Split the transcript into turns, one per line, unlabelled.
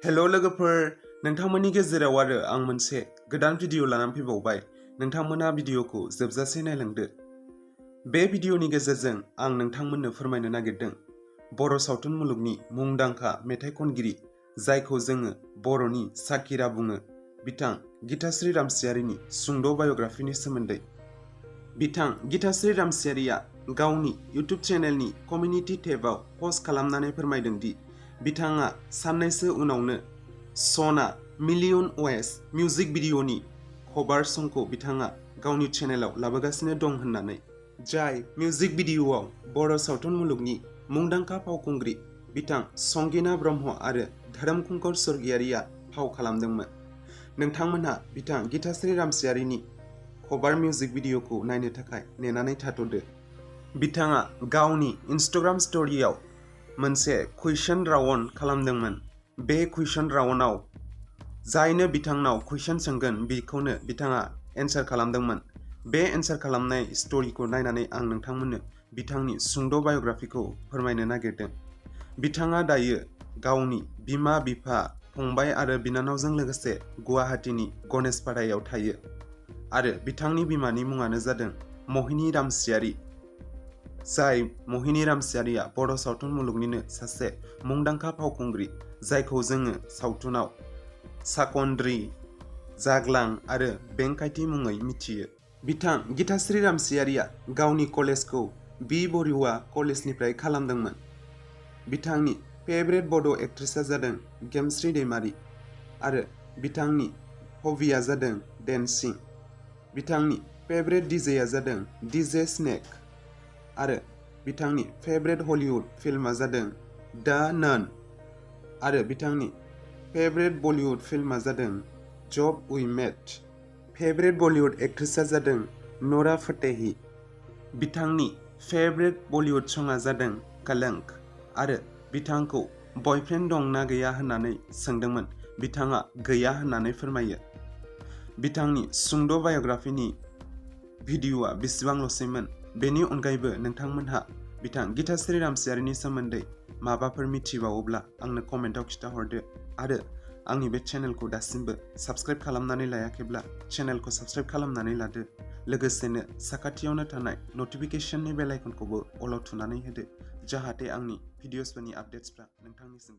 Hello लोगोफोर, नोंथांमोननि गेजेराव आरो आं मोनसे गोदान भिडिअ लानानै फैबावबाय। नोंथांमोना भिडिअखौ जोबजासे नायलांदो। बे भिडिअनि गेजेरजों आं नोंथांमोननो फोरमायनो नागिरदों बर' सावथुन मुलुगनि मुंदांखा मेथाइ खनगिरि जायखौ जोङो बर'नि साकिरा बुङो, बिथां गिताश्री रामचियारीनि सुंद' बाय'ग्राफिनि सोमोन्दै। बिथां गिताश्री रामचियारीया गावनि इउट्युब चेनेलनि कमिउनिटि टेबआव पस्ट खालामनानै फोरमायदों दि बिथाङा साननैसो उनावनो सना मिलियन वेस मिउजिक भिडिअनि कभार संखौ बिथाङा गावनि चेनेलाव लाबोगासिनो दं होननानै, जाय मिउजिक भिडिअआव बर' सावथुन मुलुगनि मुंदांखा फावखुंग्रि बिथां संगिना ब्रह्म आरो धोरोमखुंकर स्वर्गियारिया फाव खालामदोंमोन। नोंथांमोनहा बिथां गिताश्री रामचियारीनि कभार मिउजिक भिडिअखौ नायनो थाखाय नेनानै थाथ'दो। बिथाङा गावनि इन्स्टाग्राम स्ट'रियाव मोनसे कुइसन राउन्ड खालामदोंमोन। बे कुइसन राउन्डआव जायनो बिथांनाव कुइसन सोंगोन बेखौनो बिथाङा एन्सार खालामदोंमोन। बे एन्सार खालामनाय स्ट'रिखौ नायनानै आं नोंथांमोननो बिथांनि सुंद' बाय'ग्राफिखौ फोरमायनो नागिरदों। बिथाङा दायो गावनि बिमा बिफा फंबाय आरो बिनानावजों लोगोसे गुवाहाटीनि गणेशपारायाव थायो आरो बिथांनि बिमानि मुङानो जादों महिनी रामचियारी। जाय महिनी रामचियारीया बर' सावथुन मुलुगनिनो सासे मुंदांखा फावखुंग्रि जायखौ जोङो सावथुनाव साकन्द्रि, जाग्लां आरो बेंकाइटि मुङै मिथियो। बिथां गिताश्री रामचियारीया गावनि कलेजखौ बि बरुवा कलेजनिफ्राय खालामदोंमोन। बिथांनि फेभरेट बड' एक्ट्रेसआ जादों गेमस्रि दैमारी आरो बिथांनि हबिया जादों डेन्सिं। बिथांनि फेभरेट डीजेआ जादों डीजे स्नेक आरो बिथांनि फेभरेट हलिउड फिल्मआ जादों द नन आरो बिथांनि फेभरेट बलिउड फिल्मआ जादों जब वी मेट। फेभरेट बलिउड एक्ट्रेसआ जादों नोरा फतेही। बिथांनि फेभरेट बलिउड सङा जादों कलंक आरो बिथांखौ बयफ्रेन्ड दं ना गैया होननानै सोंदोंमोन, बिथाङा गैया होननानै फोरमायो। बिथांनि सुंद' बाय'ग्राफिनि भिडिअआ बेसेबांल'सैमोन। बेनि अनगायैबो नोंथांमोनहा बिथां गिताश्री रामचियारीनि सोमोन्दै माबाफोर मिथिबावोब्ला आंनो कमेन्टआव खिन्थाहरदो आरो आंनि बे चेनेलखौ दासिमबो साबस्क्राइब खालामनानै लायाखैब्ला चेनेलखौ साबस्क्राइब खालामनानै लादो। लोगोसेनो साखाथियावनो थानाय नटिफिकेशननि बेल आइकनखौबो अलाव थुनानै होदो जाहाथे आंनि भिडिअसफोरनि आपडेट्सफ्रा नोंथांनिसिम